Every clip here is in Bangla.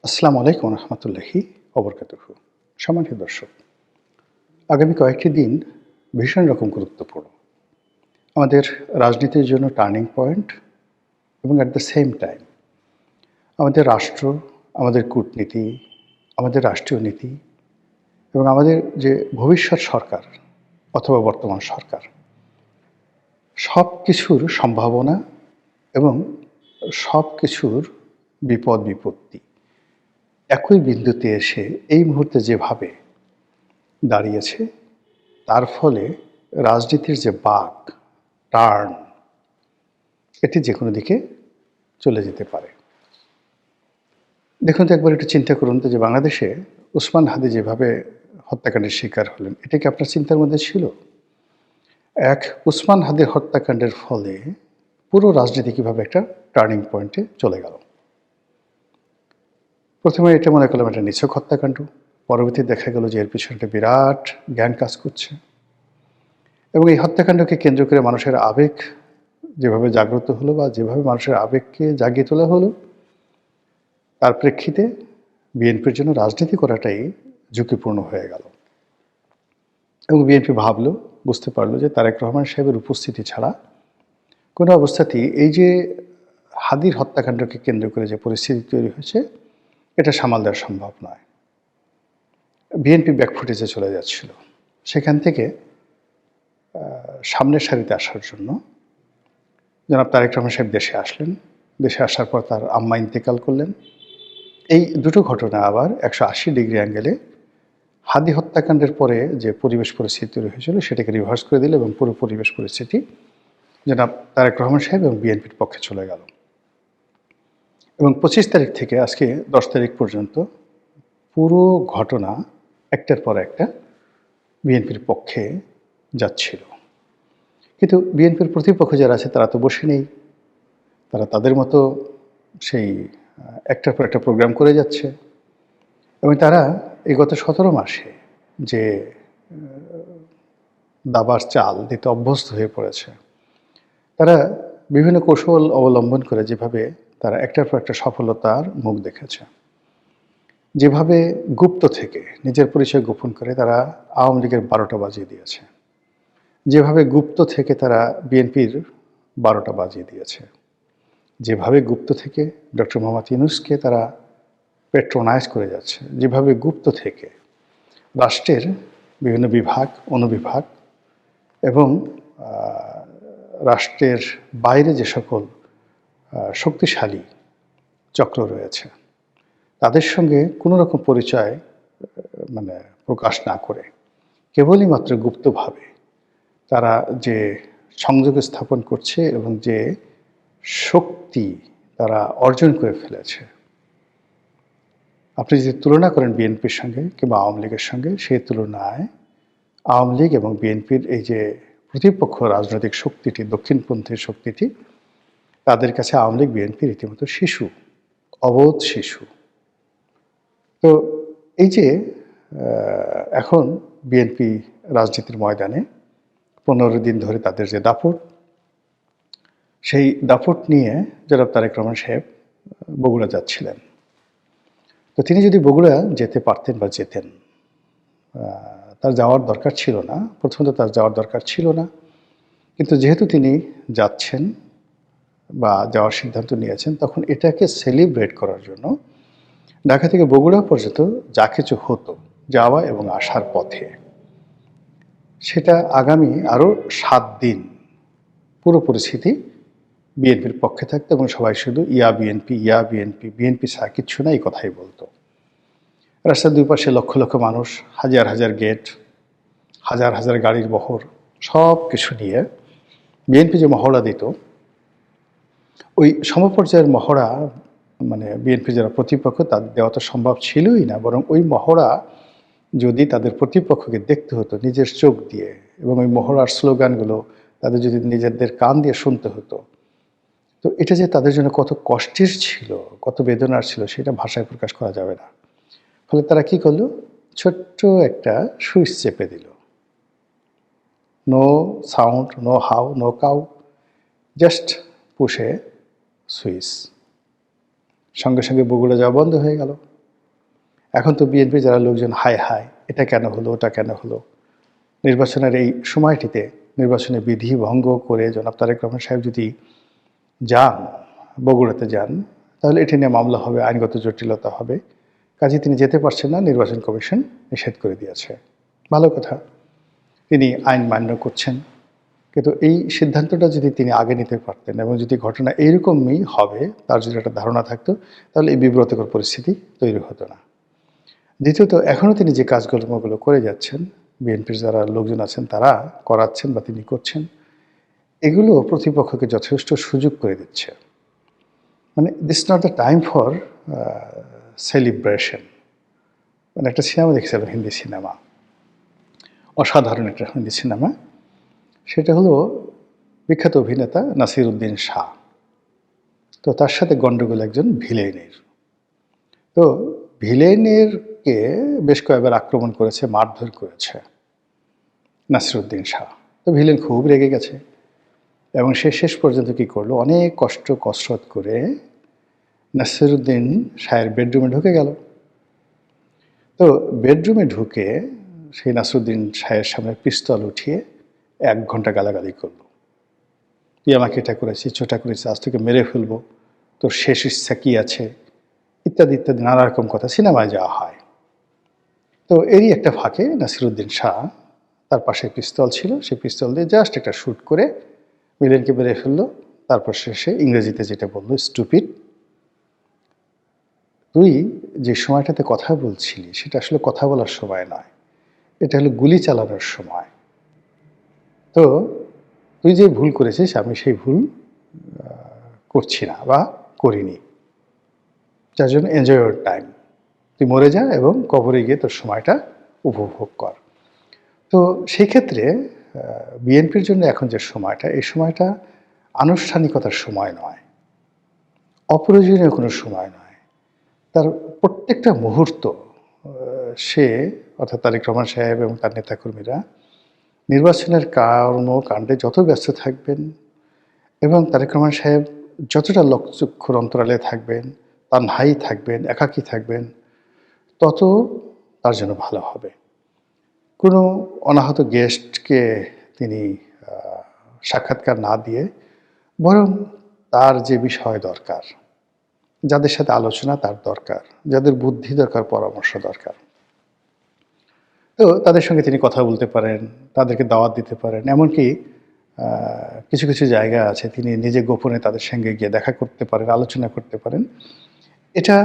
আসসালামু আলাইকুম রহমতুল্লাহি ওবরকাতুহু। সম্মানিত দর্শক, আগামী কয়েকটি দিন ভীষণ রকম গুরুত্বপূর্ণ আমাদের রাজনীতির জন্য টার্নিং পয়েন্ট এবং অ্যাট দ্য সেম টাইম আমাদের রাষ্ট্র, আমাদের কূটনীতি, আমাদের রাষ্ট্রীয় নীতি এবং আমাদের যে ভবিষ্যৎ সরকার অথবা বর্তমান সরকার সব কিছুর সম্ভাবনা এবং সব কিছুর বিপদ বিপত্তি একই বিন্দুতে এসে এই মুহূর্তে যেভাবে দাঁড়িয়েছে, তার ফলে রাজনীতির যে বাঁক, টার্ন, এটি যে কোনো দিকে চলে যেতে পারে। দেখুন তো একবার একটু চিন্তা করুন তো যে বাংলাদেশে ওসমান হাদি যেভাবে হত্যাকাণ্ডের শিকার হলেন, এটা কি আপনার চিন্তার মধ্যে ছিল? এক ওসমান হাদির হত্যাকাণ্ডের ফলে পুরো রাজনীতি কীভাবে একটা টার্নিং পয়েন্টে চলে গেল। প্রথমে এটা মনে করলাম একটা নিছক হত্যাকাণ্ড, পরবর্তীতে দেখা গেল যে এর পিছনে একটা বিরাট জ্ঞান কাজ করছে এবং এই হত্যাকাণ্ডকে কেন্দ্র করে মানুষের আবেগ যেভাবে জাগ্রত হলো বা যেভাবে মানুষের আবেগকে জাগিয়ে তোলা হলো, তার প্রেক্ষিতে বিএনপির জন্য রাজনীতি করাটাই ঝুঁকিপূর্ণ হয়ে গেল এবং বিএনপি ভাবলো, বুঝতে পারলো যে তারেক রহমান সাহেবের উপস্থিতি ছাড়া কোনো অবস্থাতেই এই যে হাদির হত্যাকাণ্ডকে কেন্দ্র করে যে পরিস্থিতি তৈরি হয়েছে, এটা সামাল দেওয়া সম্ভব নয়। বিএনপি ব্যাকফুটেজে চলে যাচ্ছিল। সেখান থেকে সামনের সারিতে আসার জন্য জনাব তারেক রহমান সাহেব দেশে আসলেন। দেশে আসার পর তার আম্মা ইন্তেকাল করলেন। এই দুটো ঘটনা আবার 180 ডিগ্রি অ্যাঙ্গেলে হাদি হত্যাকাণ্ডের পরে যে পরিবেশ পরিস্থিতি তৈরি হয়েছিল সেটাকে রিভার্স করে দিল এবং পুরো পরিবেশ পরিস্থিতি জনাব তারেক রহমান সাহেব এবং বিএনপির পক্ষে চলে গেল। এবং 25 তারিখ থেকে আজকে 10 তারিখ পর্যন্ত পুরো ঘটনা একটার পর একটা বিএনপির পক্ষে যাচ্ছিল। কিন্তু বিএনপির প্রতিপক্ষ যারা আছে তারা তো বসে নেই, তারা তাদের মতো সেই একটার পর একটা প্রোগ্রাম করে যাচ্ছে এবং তারা এই গত 17 মাসে যে দাবার চাল দিতে অভ্যস্ত হয়ে পড়েছে, তারা বিভিন্ন কৌশল অবলম্বন করে যেভাবে তারা একটার পর একটা সফলতার মুখ দেখেছে, যেভাবে গুপ্ত থেকে নিজের পরিচয় গোপন করে তারা আওয়ামী লীগের 12টা বাজিয়ে দিয়েছে, যেভাবে গুপ্ত থেকে তারা বিএনপির 12টা বাজিয়ে দিয়েছে, যেভাবে গুপ্ত থেকে ডক্টর মোহাম্মদ ইউনূসকে তারা পেট্রোনাইজ করে যাচ্ছে, যেভাবে গুপ্ত থেকে রাষ্ট্রের বিভিন্ন বিভাগ, অনুবিভাগ এবং রাষ্ট্রের বাইরে যে সকল শক্তিশালী চক্র রয়েছে তাদের সঙ্গে কোনো রকম পরিচয় প্রকাশ না করে কেবলই মাত্র গুপ্তভাবে তারা যে সংযোগ স্থাপন করছে এবং যে শক্তি তারা অর্জন করে ফেলেছে, আপনি যদি তুলনা করেন বিএনপির সঙ্গে কিংবা আওয়ামী লীগের সঙ্গে, সেই তুলনায় আওয়ামী লীগ এবং বিএনপির এই যে প্রতিপক্ষ রাজনৈতিক শক্তিটি, দক্ষিণপন্থী শক্তিটি, তাদের কাছে আওয়ামী লীগ বিএনপি রীতিমতো শিশু, অবোধ শিশু। তো এই যে এখন বিএনপি রাজনীতির ময়দানে 15 দিন ধরে তাদের যে দাপট, সেই দাপট নিয়ে জনাব তারেক রহমান সাহেব বগুড়া যাচ্ছিলেন। তো তিনি যদি বগুড়া যেতে পারতেন বা যেতেন, তার যাওয়ার দরকার ছিল না, প্রথমত তার যাওয়ার দরকার ছিল না, কিন্তু যেহেতু তিনি যাচ্ছেন বা যাওয়ার সিদ্ধান্ত নিয়েছেন, তখন এটাকে সেলিব্রেট করার জন্য ঢাকা থেকে বগুড়া পর্যন্ত যা কিছু হতো যাওয়া এবং আসার পথে, সেটা আগামী আরও 7 দিন পুরো পরিস্থিতি বিএনপির পক্ষে থাকতো এবং সবাই শুধু ইয়া বিএনপি, ইয়া বিএনপি, বিএনপি ছাড়া কিচ্ছু না, এই কথাই বলতো। রাস্তার দুই পাশে লক্ষ লক্ষ মানুষ, হাজার হাজার গেট, হাজার হাজার গাড়ির বহর, সব কিছু নিয়ে বিএনপি যে মহড়া দিত, ওই সমপর্যায়ের মহড়া বিএনপি যারা প্রতিপক্ষ তাদের দেওয়া তো সম্ভব ছিলই না, বরং ওই মহড়া যদি তাদের প্রতিপক্ষকে দেখতে হতো নিজের চোখ দিয়ে এবং ওই মহড়ার স্লোগানগুলো তাদের যদি নিজেদের কান দিয়ে শুনতে হতো, তো এটা যে তাদের জন্য কত কষ্টের ছিল, কত বেদনার ছিল, সেটা ভাষায় প্রকাশ করা যাবে না। ফলে তারা কি করলো, ছোট্ট একটা সুইচ চেপে দিল। No sound, no how, no cow, just পুশে সুইচ। সঙ্গে সঙ্গে বগুড়া যাওয়া বন্ধ হয়ে গেল। এখন তো বিএনপি যারা লোকজন হায় হায় এটা কেন হলো, ওটা কেন হলো। নির্বাচনের এই সময়টিতে নির্বাচনে বিধি ভঙ্গ করে জনাব তারেক রহমান সাহেব যদি যান, বগুড়াতে যান, তাহলে এটি নিয়ে মামলা হবে, আইনগত জটিলতা হবে। কাজে তিনি যেতে পারছেন না, নির্বাচন কমিশন নিষেধ করে দিয়েছে। ভালো কথা, তিনি আইন মান্য করছেন। কিন্তু এই সিদ্ধান্তটা যদি তিনি আগে নিতে পারতেন এবং যদি ঘটনা এইরকমই হবে তার যদি একটা ধারণা থাকতো, তাহলে এই বিব্রতকর পরিস্থিতি তৈরি হতো না। দ্বিতীয়ত, এখনও তিনি যে কাজকর্মগুলো করে যাচ্ছেন, বিএনপির যারা লোকজন আছেন তারা করাচ্ছেন বা তিনি করছেন, এগুলো প্রতিপক্ষকে যথেষ্ট সুযোগ করে দিচ্ছে। মানে this not the time for celebration. মানে একটা সিনেমা দেখছিলাম, হিন্দি সিনেমা, অসাধারণ একটা হিন্দি সিনেমা। সেটা হলো বিখ্যাত অভিনেতা নাসিরুদ্দিন শাহ। তো তার সাথে গণ্ডগোল একজন ভিলেনের। তো ভিলেনেরকে বেশ কয়েকবার আক্রমণ করেছে, মারধর করেছে নাসিরুদ্দিন শাহ। তো ভিলেন খুব রেগে গেছে এবং সে শেষ পর্যন্ত কী করলো, অনেক কসরত করে নাসিরুদ্দিন শাহের বেডরুমে ঢুকে গেল। তো বেডরুমে ঢুকে সেই নাসিরুদ্দিন শাহের সামনে পিস্তল উঠিয়ে 1 ঘন্টা গালাগালি করলো। তুই আমাকে এটা করেছিস, ওটা করেছিস, আজ তোকে মেরে ফেলবো, তোর শেষ ইচ্ছা কী আছে, ইত্যাদি ইত্যাদি নানা রকম কথা সিনেমায় যাওয়া হয়। তো এরই একটা ফাঁকে নাসিরুদ্দিন শাহ, তার পাশে পিস্তল ছিল, সেই পিস্তল দিয়ে জাস্ট একটা শ্যুট করে ভিলেনকে মেরে ফেললো। তারপর শেষে ইংরেজিতে যেটা বললো, স্টুপিড, তুই যে সময়টাতে কথা বলছিলি সেটা আসলে কথা বলার সময় নয়, এটা হলো গুলি চালানোর সময়। তো তুই যে ভুল করেছিস আমি সেই ভুল করছি না বা করিনি, যার জন্য এনজয় ইওর টাইম, তুই মরে যা এবং কবরে গিয়ে তোর সময়টা উপভোগ কর। তো সেই ক্ষেত্রে বিএনপির জন্য এখন যে সময়টা, এই সময়টা আনুষ্ঠানিকতার সময় নয়, অপ্রয়োজনীয় কোনো সময় নয়। তার প্রত্যেকটা মুহূর্ত সে, অর্থাৎ তারেক রহমান সাহেব এবং তার নেতাকর্মীরা নির্বাচনের কর্মকাণ্ডে যত ব্যস্ত থাকবেন এবং তারেক রহমান সাহেব যতটা লোকচক্ষুর অন্তরালে থাকবেন, তানহাই থাকবেন, একাকী থাকবেন, তত তার জন্য ভালো হবে। কোনো অনাহত গেস্টকে তিনি সাক্ষাৎকার না দিয়ে বরং তার যে বিষয় দরকার, যাদের সাথে আলোচনা তার দরকার, যাদের বুদ্ধি দরকার, পরামর্শ দরকার, তো তাদের সঙ্গে তিনি কথা বলতে পারেন, তাদেরকে দাওয়াত দিতে পারেন। এমনকি কিছু কিছু জায়গা আছে তিনি নিজে গোপনে তাদের সঙ্গে গিয়ে দেখা করতে পারেন, আলোচনা করতে পারেন। এটা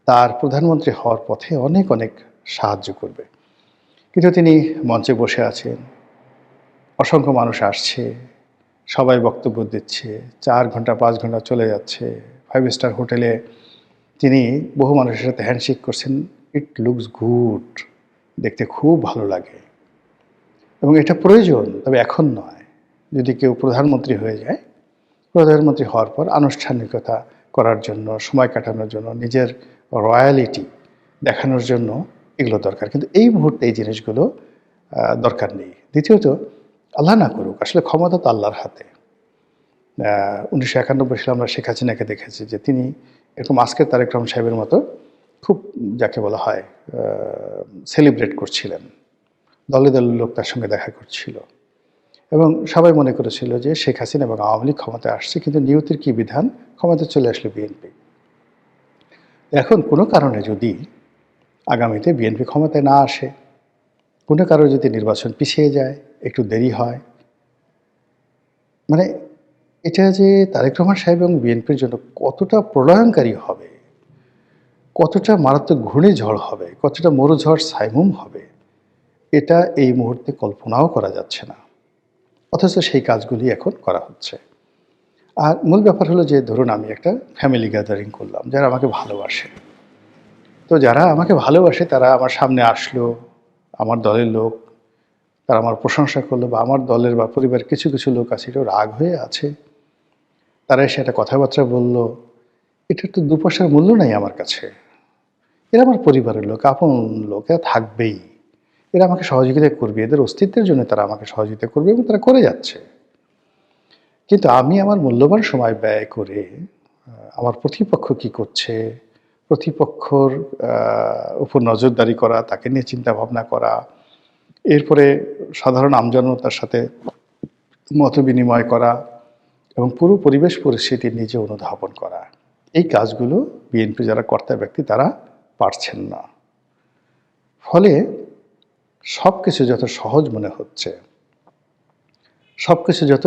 তার প্রধানমন্ত্রী হওয়ার পথে অনেক অনেক সাহায্য করবে। কিন্তু তিনি মঞ্চে বসে আছেন, অসংখ্য মানুষ আসছে, সবাই বক্তব্য দিচ্ছে, 4 ঘন্টা 5 ঘন্টা চলে যাচ্ছে। 5 স্টার হোটেলে তিনি বহু মানুষের সাথে হ্যান্ডশেক করছেন। ইট লুকস গুড, দেখতে খুব ভালো লাগে এবং এটা প্রয়োজন, তবে এখন নয়। যদি কেউ প্রধানমন্ত্রী হয়ে যায়, প্রধানমন্ত্রী হওয়ার পর আনুষ্ঠানিকতা করার জন্য, সময় কাটানোর জন্য, নিজের রয়্যালিটি দেখানোর জন্য এগুলো দরকার। কিন্তু এই মুহূর্তে এই জিনিসগুলো দরকার নেই। দ্বিতীয়ত, আল্লাহ না করুক, আসলে ক্ষমতা তো আল্লাহর হাতে। 1991 সালে আমরা শেখ হাসিনাকে দেখেছি যে তিনি এরকম আজকের তারেক রহমান সাহেবের মতো খুব, যাকে বলা হয়, সেলিব্রেট করছিলেন। দলে দলে লোক তার সঙ্গে দেখা করছিল এবং সবাই মনে করেছিল যে শেখ হাসিনা এবং আওয়ামী লীগ ক্ষমতায় আসছে, কিন্তু নিয়তির কী বিধান, ক্ষমতায় চলে আসলে বিএনপি। এখন কোনো কারণে যদি আগামীতে বিএনপি ক্ষমতায় না আসে, কোনো কারণে যদি নির্বাচন পিছিয়ে যায়, একটু দেরি হয়, মানে এটা যে তারেক রহমান সাহেব এবং বিএনপির জন্য কতটা প্রলয়ঙ্কারী হবে, কতটা মারাত্মক ঘূর্ণিঝড় হবে, কতটা মরুঝড় সাইমুম হবে, এটা এই মুহূর্তে কল্পনাও করা যাচ্ছে না। অথচ সেই কাজগুলি এখন করা হচ্ছে। আর মূল ব্যাপার হলো যে ধরুন আমি একটা ফ্যামিলি গ্যাদারিং করলাম, যারা আমাকে ভালোবাসে। তো যারা আমাকে ভালোবাসে তারা আমার সামনে আসলো, আমার দলের লোক, তারা আমার প্রশংসা করলো, বা আমার দলের বা পরিবারের কিছু কিছু লোক আছে এটাও রাগ হয়ে আছে, তারা এসে একটা কথাবার্তা বললো, এটার তো 2 পয়সার মূল্য নাই আমার কাছে। এরা আমার পরিবারের লোক, আপন লোক, এরা থাকবেই, এরা আমাকে সহযোগিতা করবে, এদের অস্তিত্বের জন্য তারা আমাকে সহযোগিতা করবে এবং তারা করে যাচ্ছে। কিন্তু আমি আমার মূল্যবান সময় ব্যয় করে আমার প্রতিপক্ষ কী করছে, প্রতিপক্ষর উপর নজরদারি করা, তাকে নিয়ে চিন্তা ভাবনা করা, এরপরে সাধারণ আমজনতার সাথে মত বিনিময় করা এবং পুরো পরিবেশ পরিস্থিতি নিজে অনুধাবন করা, এই কাজগুলো বিএনপি যারা কর্তা ব্যক্তি তারা পারছেন না। ফলে সব কিছু যত সহজ মনে হচ্ছে, সব কিছু যত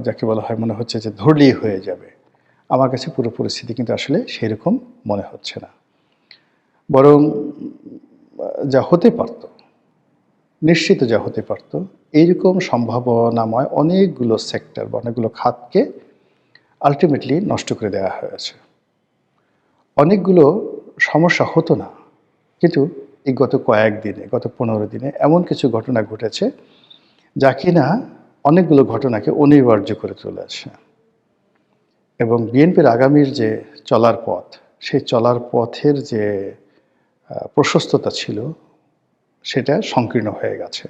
যাকে বলা হয় মনে হচ্ছে যে ধরলেই হয়ে যাবে, আমার কাছে পুরো পরিস্থিতি কিন্তু আসলে সেরকম মনে হচ্ছে না। বরং যা হতে পারত, নিশ্চিত যা হতে পারত, এইরকম সম্ভাবনাময় অনেকগুলো সেক্টর বা অনেকগুলো খাতকে আলটিমেটলি নষ্ট করে দেওয়া হয়েছে। অনেকগুলো সমস্যা হতো না, কিন্তু এই গত কয়েকদিনে, গত 15 দিনে এমন কিছু ঘটনা ঘটেছে যা কিনা অনেকগুলো ঘটনাকে অনিবার্য করে তুলেছে এবং বিএনপির আগামীর যে চলার পথ, সেই চলার পথের যে প্রশস্ততা ছিল সেটা সংকীর্ণ হয়ে গেছে।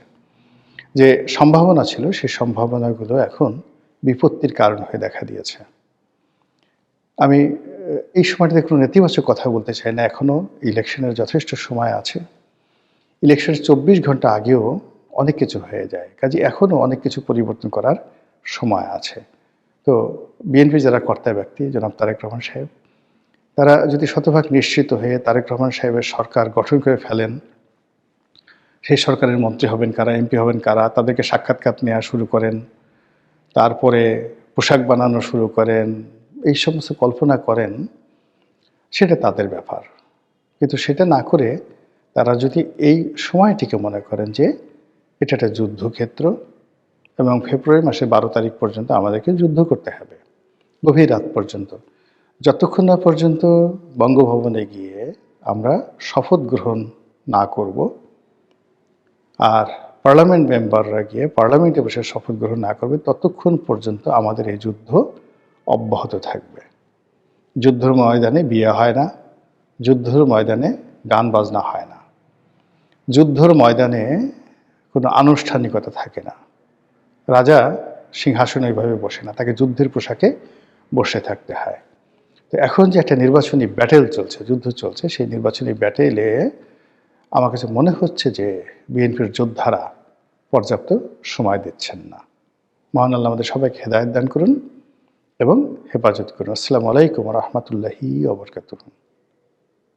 যে সম্ভাবনা ছিল সেই সম্ভাবনাগুলো এখন বিপত্তির কারণ হয়ে দেখা দিয়েছে। আমি এই সময়টাতে কোনো নেতিবাচক কথা বলতে চাই না, এখনও ইলেকশনের যথেষ্ট সময় আছে। ইলেকশনের 24 ঘন্টা আগেও অনেক কিছু হয়ে যায়, কাজে এখনও অনেক কিছু পরিবর্তন করার সময় আছে। তো বিএনপি যারা কর্তা ব্যক্তি, জনাব তারেক রহমান সাহেব, তারা যদি শতভাগ নিশ্চিত হয়ে তারেক রহমান সাহেবের সরকার গঠন করে ফেলেন, সেই সরকারের মন্ত্রী হবেন কারা, এমপি হবেন কারা, তাদেরকে সাক্ষাৎকার নেওয়া শুরু করেন, তারপরে পোশাক বানানো শুরু করেন, এই সমস্ত কল্পনা করেন, সেটা তাদের ব্যাপার। কিন্তু সেটা না করে তারা যদি এই সময়টিকে মনে করেন যে এটা একটা যুদ্ধক্ষেত্র এবং ফেব্রুয়ারি মাসের 12 তারিখ পর্যন্ত আমাদেরকে যুদ্ধ করতে হবে, গভীর রাত পর্যন্ত, যতক্ষণ না পর্যন্ত বঙ্গভবনে গিয়ে আমরা শপথ গ্রহণ না করব আর পার্লামেন্ট মেম্বাররা গিয়ে পার্লামেন্টে বসে শপথ গ্রহণ না করবে, ততক্ষণ পর্যন্ত আমাদের এই যুদ্ধ অব্যাহত থাকবে। যুদ্ধের ময়দানে বিয়ে হয় না, যুদ্ধের ময়দানে গান বাজনা হয় না, যুদ্ধের ময়দানে কোনো আনুষ্ঠানিকতা থাকে না, রাজা সিংহাসনে এইভাবে বসে না, তাকে যুদ্ধের পোশাকে বসে থাকতে হয়। তো এখন যে একটা নির্বাচনী ব্যাটেল চলছে, যুদ্ধ চলছে, সেই নির্বাচনী ব্যাটেলে আমার কাছে মনে হচ্ছে যে বিএনপির যোদ্ধারা পর্যাপ্ত সময় দিচ্ছেন না। মহান আল্লাহ আমাদের সবাইকে হেদায়েত দান করুন এবং হেফাজত করুন। আসসালামু আলাইকুম ওয়া রাহমাতুল্লাহি ওয়া বারাকাতুহু।